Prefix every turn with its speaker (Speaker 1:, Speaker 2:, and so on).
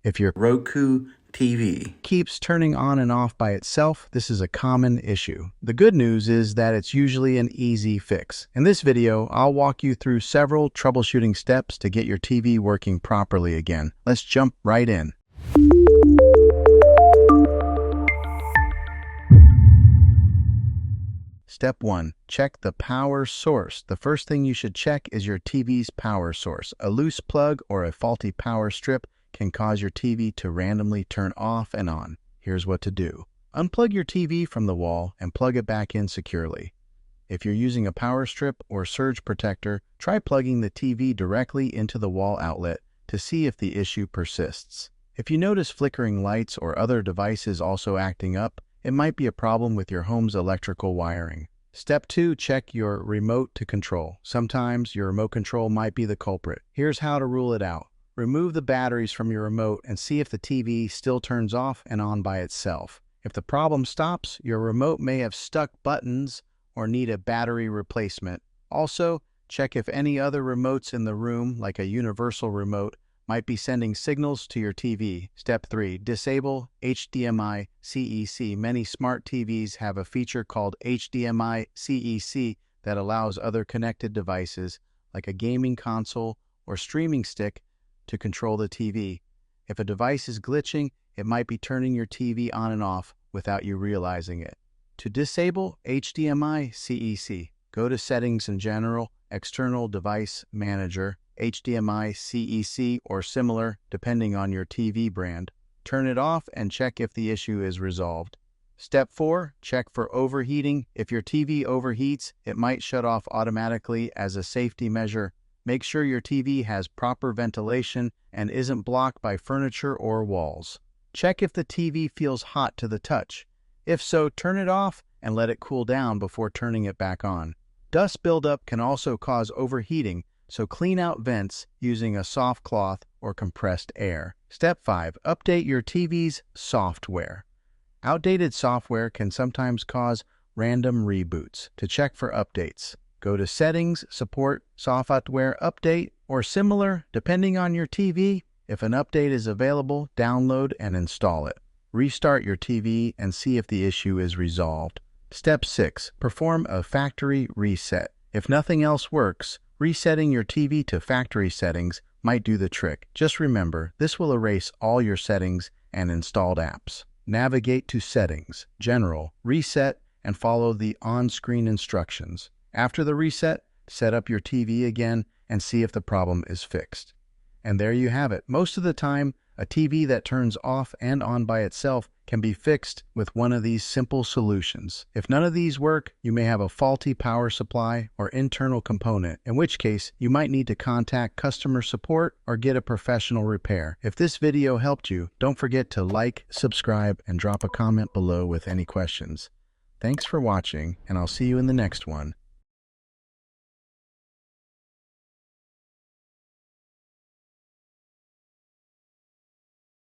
Speaker 1: If your
Speaker 2: Roku TV
Speaker 1: keeps turning on and off by itself, this is a common issue. The good news is that it's usually an easy fix. In this video, I'll walk you through several troubleshooting steps to get your TV working properly again. Let's jump right in. Step 1. Check the power source. The first thing you should check is your TV's power source. A loose plug or a faulty power strip can cause your TV to randomly turn off and on. Here's what to do. Unplug your TV from the wall and plug it back in securely. If you're using a power strip or surge protector, try plugging the TV directly into the wall outlet to see if the issue persists. If you notice flickering lights or other devices also acting up, it might be a problem with your home's electrical wiring. Step 2. Check your remote to control. Sometimes your remote control might be the culprit. Here's how to rule it out. Remove the batteries from your remote and see if the TV still turns off and on by itself. If the problem stops, your remote may have stuck buttons or need a battery replacement. Also, check if any other remotes in the room, like a universal remote, might be sending signals to your TV. Step 3. Disable HDMI CEC. Many smart TVs have a feature called HDMI CEC that allows other connected devices, like a gaming console or streaming stick, to control the TV. If a device is glitching, it might be turning your TV on and off without you realizing it. To disable HDMI CEC, go to Settings in General, External Device Manager, HDMI CEC or similar, depending on your TV brand. Turn it off and check if the issue is resolved. Step 4. Check for overheating. If your TV overheats, it might shut off automatically as a safety measure. Make sure your TV has proper ventilation and isn't blocked by furniture or walls. Check if the TV feels hot to the touch. If so, turn it off and let it cool down before turning it back on. Dust buildup can also cause overheating, so clean out vents using a soft cloth or compressed air. Step 5. Update your TV's software. Outdated software can sometimes cause random reboots. To check for updates, go to Settings, Support, Software Update, or similar, depending on your TV. If an update is available, download and install it. Restart your TV and see if the issue is resolved. Step 6. Perform a factory reset. If nothing else works, resetting your TV to factory settings might do the trick. Just remember, this will erase all your settings and installed apps. Navigate to Settings, General, Reset, and follow the on-screen instructions. After the reset, set up your TV again and see if the problem is fixed. And there you have it. Most of the time, a TV that turns off and on by itself can be fixed with one of these simple solutions. If none of these work, you may have a faulty power supply or internal component, in which case you might need to contact customer support or get a professional repair. If this video helped you, don't forget to like, subscribe, and drop a comment below with any questions. Thanks for watching, and I'll see you in the next one.